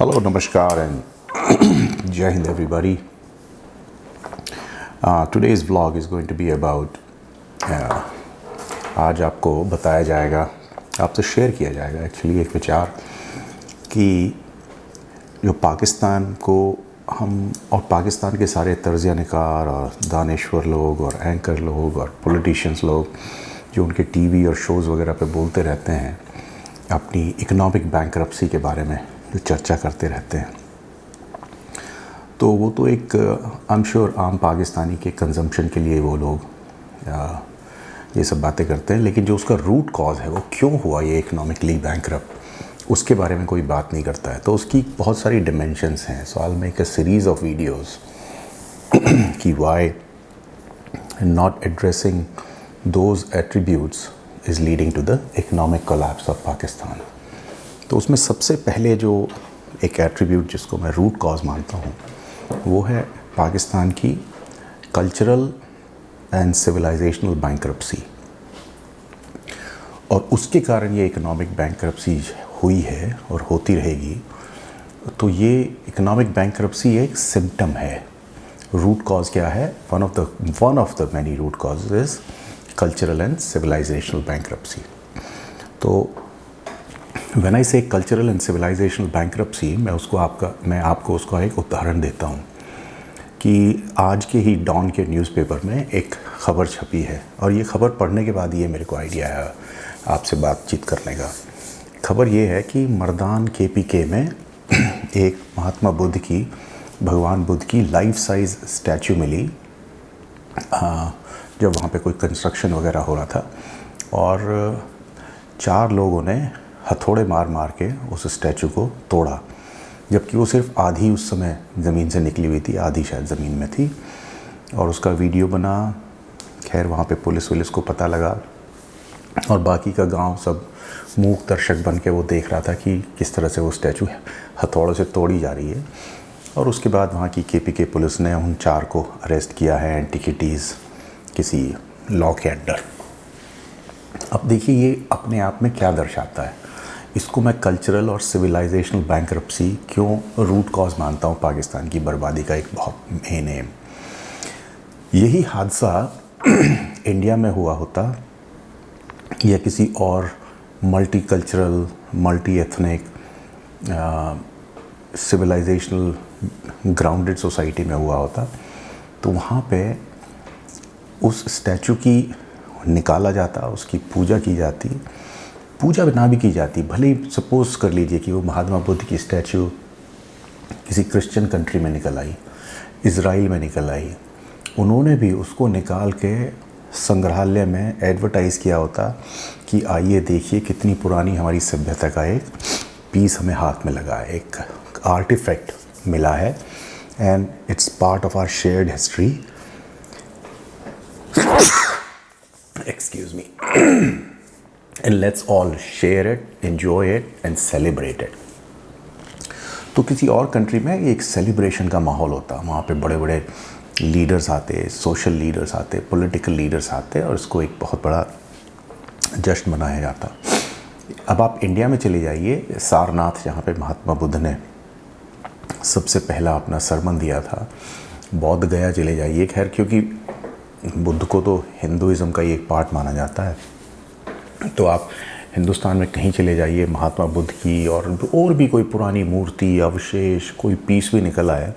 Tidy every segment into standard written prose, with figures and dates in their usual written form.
Hello, Namaskar, and Jai Hind, everybody. Today's vlog is going to be about आज आपको बताया जाएगा, आपसे शेयर किया जाएगा एक्चुअली एक विचार कि जो पाकिस्तान को हम और पाकिस्तान के सारे तर्ज़-ए-निगार और दानिश्वर लोग और एंकर लोग और पॉलिटिशियंस लोग जो उनके टीवी और शोज़ वगैरह पे बोलते रहते हैं अपनी इकोनॉमिक बैंकरप्सी के बारे में जो चर्चा करते रहते हैं, तो वो तो एक आई एम श्योर आम पाकिस्तानी के कंजम्पशन के लिए वो लोग ये सब बातें करते हैं, लेकिन जो उसका रूट कॉज है वो क्यों हुआ ये इकोनॉमिकली बैंकरप्ट, उसके बारे में कोई बात नहीं करता है। तो उसकी बहुत सारी डिमेंशंस हैं। So I will make a series of videos कि why not addressing those attributes is leading to the economic collapse of Pakistan. तो उसमें सबसे पहले जो एक एट्रीब्यूट जिसको मैं रूट कॉज मानता हूँ वो है पाकिस्तान की कल्चरल एंड सिविलाइजेशनल बैंकरप्सी, और उसके कारण ये इकोनॉमिक बैंकरप्सी हुई है और होती रहेगी। तो ये इकोनॉमिक बैंकरप्सी एक सिम्टम है। रूट कॉज क्या है? One of the many root cause is cultural and civilisational bankruptcy. तो when I say cultural and civilisational bankruptcy, मैं आपको उसका एक उदाहरण देता हूँ कि आज के ही डॉन के न्यूज़पेपर में एक ख़बर छपी है, और ये ख़बर पढ़ने के बाद ये मेरे को आइडिया आया आपसे बातचीत करने का। खबर ये है कि मर्दान KPK में एक महात्मा बुद्ध की, भगवान बुद्ध की लाइफ साइज़ स्टैचू मिली जब वहाँ पे कोई कंस्ट्रक्शन वगैरह हो रहा था, और 4 लोगों ने हथौड़े मार मार के उस स्टैचू को तोड़ा, जबकि वो सिर्फ आधी उस समय ज़मीन से निकली हुई थी, आधी शायद ज़मीन में थी। और उसका वीडियो बना। खैर वहाँ पे पुलिस को पता लगा, और बाकी का गांव सब मूक दर्शक बन के वो देख रहा था कि किस तरह से वो स्टैचू हथौड़ों से तोड़ी जा रही है। और उसके बाद वहाँ की KPK पुलिस ने उन 4 को अरेस्ट किया है एंटिकिटीज़ किसी लॉ के अंडर। अब देखिए ये अपने आप में क्या दर्शाता है। इसको मैं कल्चरल और सिविलाइजेशनल बैंकरप्सी क्यों रूट कॉज मानता हूँ पाकिस्तान की बर्बादी का एक बहुत मेन एम। यही हादसा इंडिया में हुआ होता या किसी और multi cultural, multi ethnic, civilisational grounded society में हुआ होता, तो वहाँ पे उस स्टैचू की निकाला जाता, उसकी पूजा की जाती, पूजा ना भी की जाती, भले ही सपोज कर लीजिए कि वो महात्मा बुद्ध की स्टैचू किसी क्रिश्चियन कंट्री में निकल आई, इज़राइल में निकल आई, उन्होंने भी उसको निकाल के संग्रहालय में एडवर्टाइज़ किया होता कि आइए देखिए कितनी पुरानी हमारी सभ्यता का एक पीस हमें हाथ में लगा है, एक आर्टिफैक्ट मिला है, and it's part of our shared history. Excuse me. And let's all share it, enjoy it and celebrate it. तो किसी और कंट्री में एक सेलिब्रेशन का माहौल होता, वहाँ पे बड़े बड़े लीडर्स आते, सोशल लीडर्स आते, पॉलिटिकल लीडर्स आते, और इसको एक बहुत बड़ा जश्न मनाया जाता। अब आप इंडिया में चले जाइए, सारनाथ जहाँ पे महात्मा बुद्ध ने सबसे पहला अपना सरमन दिया था, बौद्ध गया चले जाइए। खैर क्योंकि बुद्ध को तो हिंदुइज़्म का ही एक पार्ट माना जाता है, तो आप हिंदुस्तान में कहीं चले जाइए, महात्मा बुद्ध की और भी कोई पुरानी मूर्ति, अवशेष, कोई पीस भी निकल आया,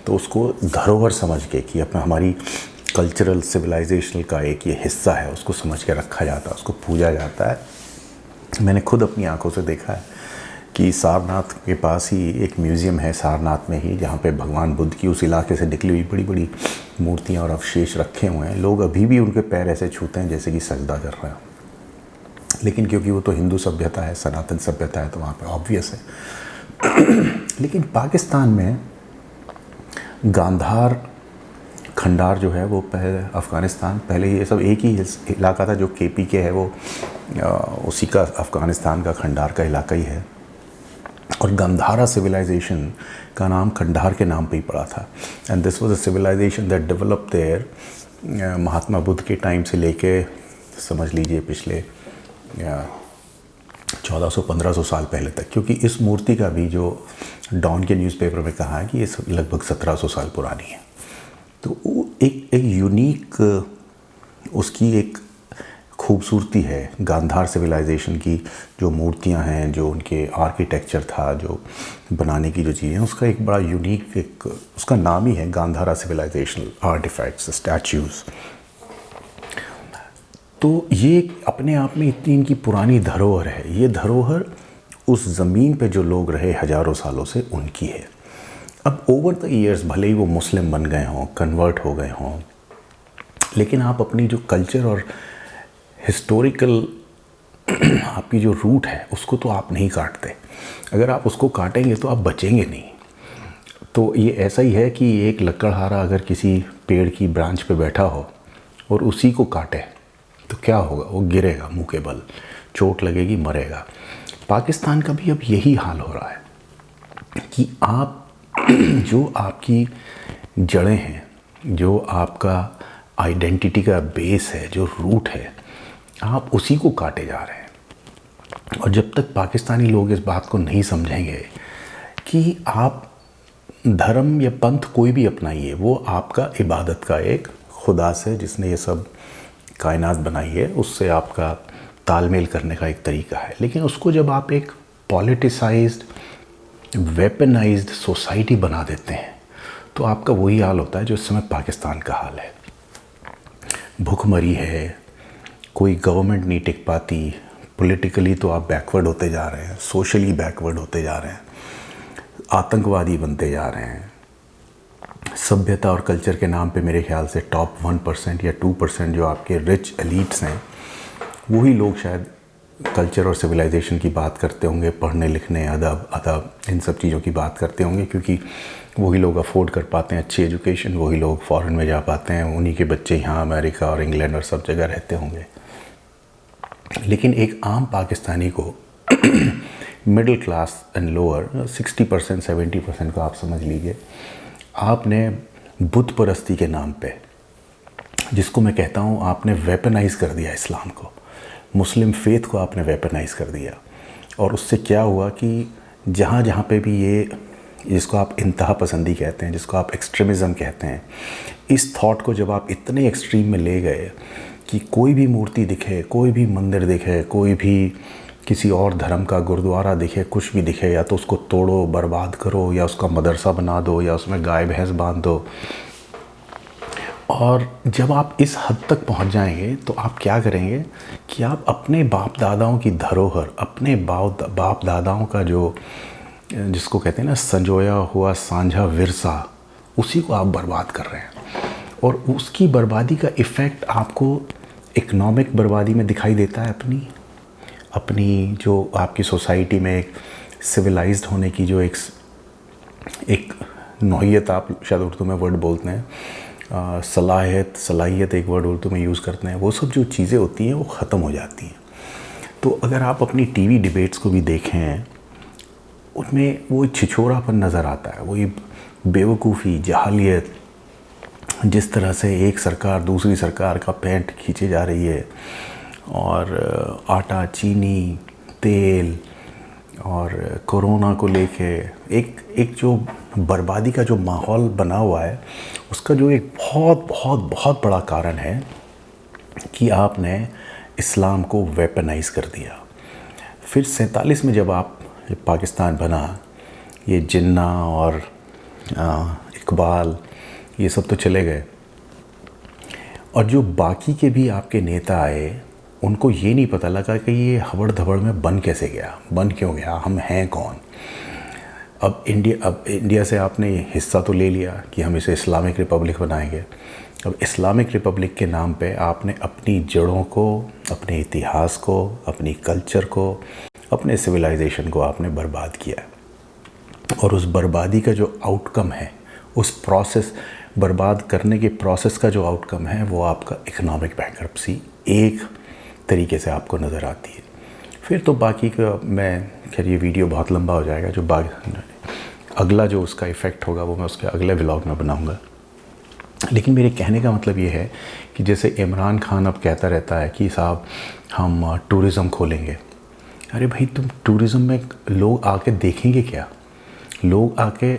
तो उसको धरोहर समझ के कि अपना हमारी कल्चरल सिविलाइजेशनल का एक ये हिस्सा है, उसको समझ के रखा जाता है, उसको पूजा जाता है। मैंने खुद अपनी आंखों से देखा है कि सारनाथ के पास ही एक म्यूज़ियम है, सारनाथ में ही, जहाँ पे भगवान बुद्ध की उस इलाके से निकली हुई बड़ी बड़ी मूर्तियाँ और अवशेष रखे हुए हैं। लोग अभी भी उनके पैर ऐसे छूते हैं जैसे कि सजदा कर रहे हैं, लेकिन क्योंकि वो तो हिंदू सभ्यता है, सनातन सभ्यता है, तो वहाँ पे ऑब्वियस है। लेकिन पाकिस्तान में गांधार खंडार जो है वो पहले ये सब एक ही इलाका था। जो KPK है वो उसी का, अफ़गानिस्तान का खंडार का इलाका ही है, और गंधारा सिविलाइजेशन का नाम खंडार के नाम पे ही पड़ा था। And this was a civilization that developed there Mahatma Buddha के टाइम से लेके समझ लीजिए पिछले 1400-1500 साल पहले तक, क्योंकि इस मूर्ति का भी जो डॉन के न्यूज़पेपर में कहा है कि ये लगभग 1700 साल पुरानी है। तो वो एक यूनिक उसकी एक खूबसूरती है गांधार सिविलाइजेशन की। जो मूर्तियां हैं, जो उनके आर्किटेक्चर था, जो बनाने की जो चीज़ें, उसका एक बड़ा यूनिक एक उसका नाम ही है गांधारा सिविलाइजेशन आर्टिफैक्ट्स, स्टैच्यूज़। तो ये अपने आप में इतनी इनकी पुरानी धरोहर है। ये धरोहर उस ज़मीन पे जो लोग रहे हज़ारों सालों से, उनकी है। अब ओवर द ईयर्स भले ही वो मुस्लिम बन गए हों, कन्वर्ट हो गए हों, लेकिन आप अपनी जो कल्चर और हिस्टोरिकल आपकी जो रूट है उसको तो आप नहीं काटते। अगर आप उसको काटेंगे तो आप बचेंगे नहीं। तो ये ऐसा ही है कि एक लकड़हारा अगर किसी पेड़ की ब्रांच पे बैठा हो और उसी को काटे तो क्या होगा? वो गिरेगा मुंह के बल, चोट लगेगी, मरेगा। पाकिस्तान का भी अब यही हाल हो रहा है कि आप जो आपकी जड़ें हैं, जो आपका आइडेंटिटी का बेस है, जो रूट है, आप उसी को काटे जा रहे हैं। और जब तक पाकिस्तानी लोग इस बात को नहीं समझेंगे कि आप धर्म या पंथ कोई भी अपनाइए, वो आपका इबादत का एक खुदा से, जिसने ये सब कायनात बनाई है, उससे आपका तालमेल करने का एक तरीका है। लेकिन उसको जब आप एक पॉलिटिसाइज्ड, वेपनाइज्ड सोसाइटी बना देते हैं तो आपका वही हाल होता है जो इस समय पाकिस्तान का हाल है। भुखमरी है, कोई गवर्नमेंट नहीं टिक पाती, पॉलिटिकली तो आप बैकवर्ड होते जा रहे हैं, सोशली बैकवर्ड होते जा रहे हैं, आतंकवादी बनते जा रहे हैं। सभ्यता और कल्चर के नाम पे मेरे ख्याल से टॉप 1% या 2% जो आपके रिच एलीट्स हैं, वही लोग शायद कल्चर और सिविलाइजेशन की बात करते होंगे, पढ़ने लिखने, अदब इन सब चीज़ों की बात करते होंगे, क्योंकि वही लोग अफोर्ड कर पाते हैं अच्छी एजुकेशन, वही लोग फॉरेन में जा पाते हैं, उन्हीं के बच्चे यहाँ अमेरिका और इंग्लैंड और सब जगह रहते होंगे। लेकिन एक आम पाकिस्तानी को मिडिल क्लास एंड लोअर 60% 70% को आप समझ लीजिए, आपने बुत परस्ती के नाम पे, जिसको मैं कहता हूँ आपने वेपनाइज़ कर दिया इस्लाम को, मुस्लिम फेथ को आपने वेपनाइज कर दिया। और उससे क्या हुआ कि जहाँ जहाँ पे भी ये, जिसको आप इंतहा पसंदी कहते हैं, जिसको आप एक्सट्रीमिज़म कहते हैं, इस थॉट को जब आप इतने एक्सट्रीम में ले गए कि कोई भी मूर्ति दिखे, कोई भी मंदिर दिखे, कोई भी किसी और धर्म का गुरुद्वारा दिखे, कुछ भी दिखे, या तो उसको तोड़ो, बर्बाद करो, या उसका मदरसा बना दो, या उसमें गाय भैंस बांध दो। और जब आप इस हद तक पहुंच जाएंगे तो आप क्या करेंगे कि आप अपने बाप दादाओं की धरोहर, अपने बाप दादाओं का जो, जिसको कहते हैं ना, संजोया हुआ सांझा विरसा, उसी को आप बर्बाद कर रहे हैं। और उसकी बर्बादी का इफ़ेक्ट आपको इकोनॉमिक बर्बादी में दिखाई देता है। अपनी जो आपकी सोसाइटी में एक सिविलाइज्ड होने की जो एक नौइयत, आप शायद उर्दू में वर्ड बोलते हैं, सलाहियत एक वर्ड उर्दू में यूज़ करते हैं, वो सब जो चीज़ें होती हैं वो ख़त्म हो जाती हैं। तो अगर आप अपनी टीवी डिबेट्स को भी देखें, उनमें वो छिछोरापन नज़र आता है, वही बेवकूफ़ी, जहालियत, जिस तरह से एक सरकार दूसरी सरकार का पैंट खींचे जा रही है, और आटा, चीनी, तेल, और कोरोना को लेके एक जो बर्बादी का जो माहौल बना हुआ है, उसका जो एक बहुत बहुत बहुत बड़ा कारण है कि आपने इस्लाम को वेपनाइज़ कर दिया। फिर 47 में जब पाकिस्तान बना, ये जिन्ना और इकबाल ये सब तो चले गए, और जो बाकी के भी आपके नेता आए, उनको ये नहीं पता लगा कि ये हबड़ धबड़ में बन कैसे गया, बन क्यों गया, हम हैं कौन। अब इंडिया से आपने हिस्सा तो ले लिया कि हम इसे इस्लामिक रिपब्लिक बनाएंगे। अब इस्लामिक रिपब्लिक के नाम पे आपने अपनी जड़ों को, अपने इतिहास को, अपनी कल्चर को, अपने सिविलाइजेशन को आपने बर्बाद किया। और उस बर्बादी का जो आउटकम है, उस प्रोसेस, बर्बाद करने के प्रोसेस का जो आउटकम है, वो आपका इकोनॉमिक बैंकरप्सी एक तरीके से आपको नज़र आती है। फिर तो बाकी का, मैं खैर ये वीडियो बहुत लंबा हो जाएगा, जो अगला जो उसका इफ़ेक्ट होगा वो मैं उसके अगले व्लॉग में बनाऊंगा। लेकिन मेरे कहने का मतलब ये है कि जैसे इमरान खान अब कहता रहता है कि साहब हम टूरिज़म खोलेंगे। अरे भाई, तुम टूरिज़म में लोग आके देखेंगे क्या? लोग आके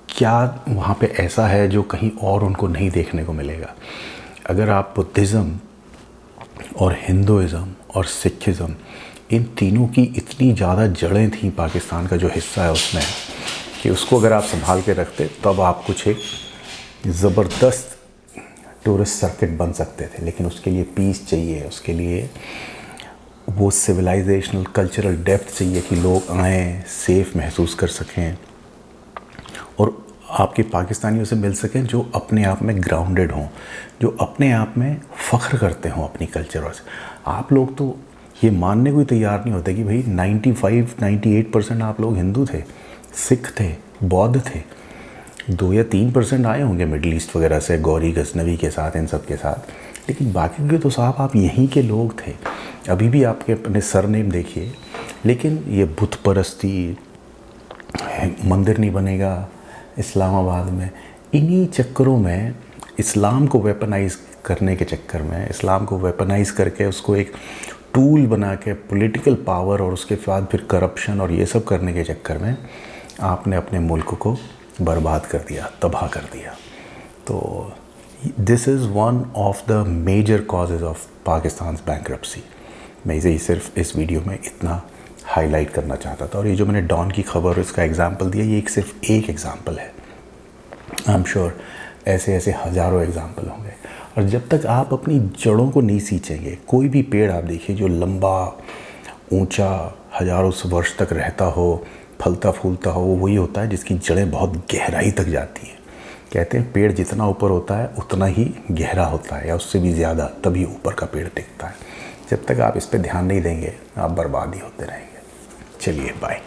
क्या वहाँ पे ऐसा है जो कहीं और उनको नहीं देखने को मिलेगा। अगर आप बुद्धिज़्म और हिंदुइज़्म और सिखिज़्म, इन तीनों की इतनी ज़्यादा जड़ें थीं पाकिस्तान का जो हिस्सा है उसमें, कि उसको अगर आप संभाल के रखते तब आप कुछ एक ज़बरदस्त टूरिस्ट सर्किट बन सकते थे। लेकिन उसके लिए पीस चाहिए, उसके लिए वो सिविलाइजेशनल कल्चरल डेप्थ चाहिए कि लोग आएँ, सेफ़ महसूस कर सकें और आपके पाकिस्तानियों से मिल सकें जो अपने आप में ग्राउंडेड हों, जो अपने आप में फ़ख्र करते हों अपनी कल्चर से। आप लोग तो ये मानने को ही तैयार नहीं होते कि भाई 95-98% आप लोग हिंदू थे, सिख थे, बौद्ध थे। 2 या 3% आए होंगे मिडल ईस्ट वगैरह से, गौरी गजनवी के साथ, इन सब के साथ, लेकिन बाकी के तो साहब आप यहीं के लोग थे। अभी भी आपके अपने सरनेम देखिए। लेकिन ये बुत परस्ती, मंदिर नहीं बनेगा इस्लामाबाद में, इन्हीं चक्करों में, इस्लाम को वेपनाइज़ करने के चक्कर में, इस्लाम को वेपनाइज़ करके उसको एक टूल बना के पॉलिटिकल पावर और उसके बाद फिर करप्शन और ये सब करने के चक्कर में आपने अपने मुल्क को बर्बाद कर दिया, तबाह कर दिया। तो this is one of the major causes of Pakistan bankruptcy. मैं इसे सिर्फ इस वीडियो में इतना हाईलाइट करना चाहता था। और ये जो मैंने डॉन की खबर इसका एग्जांपल दिया, ये सिर्फ एक एग्जांपल है। आई एम श्योर ऐसे ऐसे हज़ारों एग्जांपल होंगे। और जब तक आप अपनी जड़ों को नहीं सींचेंगे, कोई भी पेड़ आप देखिए जो लंबा, ऊंचा, हज़ारों वर्ष तक रहता हो, फलता फूलता हो, वो वही होता है जिसकी जड़ें बहुत गहराई तक जाती हैं। कहते हैं पेड़ जितना ऊपर होता है उतना ही गहरा होता है, या उससे भी ज़्यादा, तभी ऊपर का पेड़ टिकता है। जब तक आप इस पर ध्यान नहीं देंगे, आप बर्बाद ही होते रहेंगे। चलिए बाय।